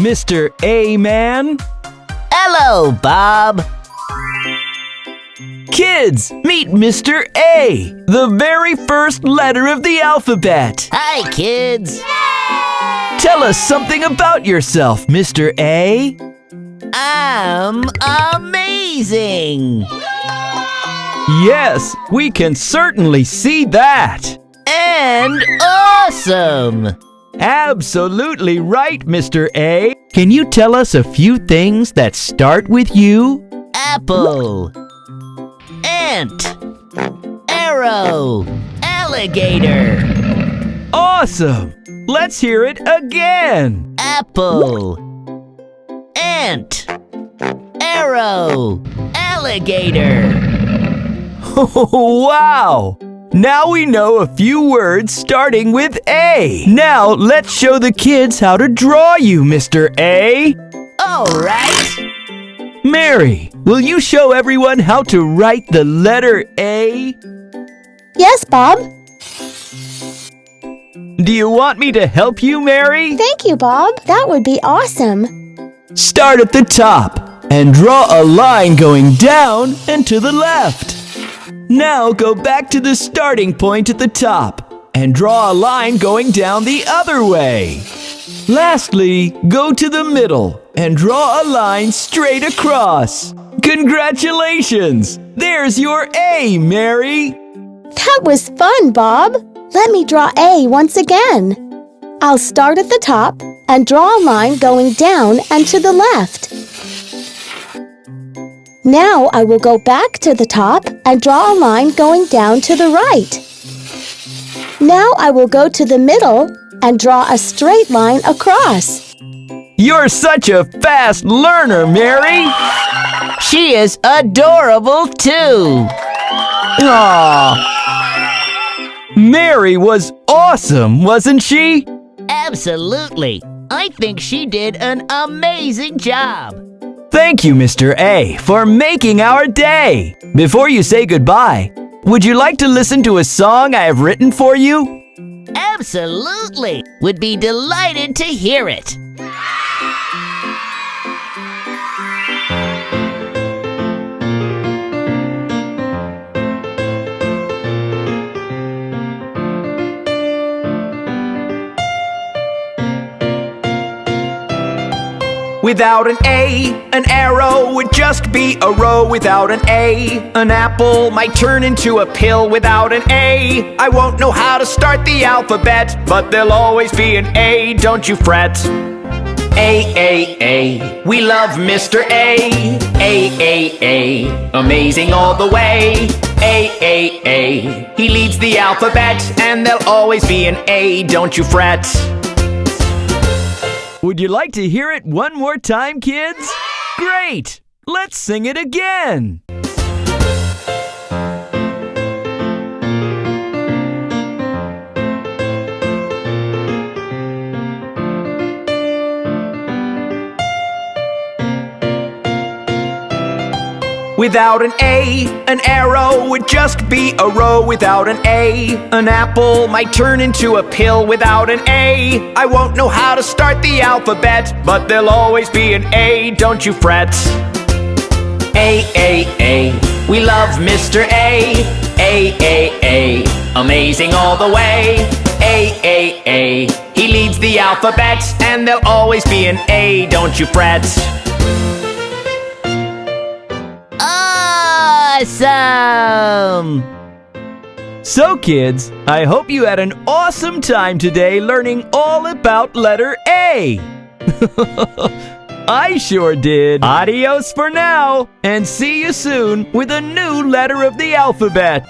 Mr. A Man. Hello, Bob. Kids, meet Mr. A, the very first letter of the alphabet. Hi, kids. Tell us something about yourself, Mr. A. I'm amazing. Yes, we can certainly see that. And awesome. Absolutely right, Mr. A. Can you tell us a few things that start with you? Apple. Ant. Arrow. Alligator. Awesome! Let's hear it again. Apple. Ant. Arrow. Alligator. Oh, wow! Now we know a few words starting with A. Now let's show the kids how to draw you, Mr. A. All right. Mary, will you show everyone how to write the letter A? Yes, Bob. Do you want me to help you, Mary? Thank you, Bob. That would be awesome. Start at the top and draw a line going down and to the left. Now go back to the starting point at the top and draw a line going down the other way. Lastly, go to the middle and draw a line straight across. Congratulations! There's your A, Mary! That was fun, Bob. Let me draw A once again. I'll start at the top and draw a line going down and to the left. Now I will go back to the top and draw a line going down to the right. Now I will go to the middle and draw a straight line across. You're such a fast learner, Mary! She is adorable, too. Aww! Mary was awesome, wasn't she? Absolutely. I think she did an amazing job. Thank you, Mr. A, for making our day. Before you say goodbye, would you like to listen to a song I have written for you? Absolutely. Would be delighted to hear it. Without an A, an arrow would just be a row. Without an A, an apple might turn into a pill. Without an A, I won't know how to start the alphabet, but there'll always be an A, don't you fret. A, we love Mr. A. A, amazing all the way. A, he leads the alphabet, and there'll always be an A, don't you fret. Would you like to hear it one more time, kids? Great! Let's sing it again! Without an A, an arrow would just be a row. Without an A, an apple might turn into a pill. Without an A, I won't know how to start the alphabet, but there'll always be an A, don't you fret. A, we love Mr. A. A, amazing all the way. A, he leads the alphabet, and there'll always be an A, don't you fret. Awesome! So kids, I hope you had an awesome time today learning all about letter A. I sure did. Adios for now, and see you soon with a new letter of the alphabet.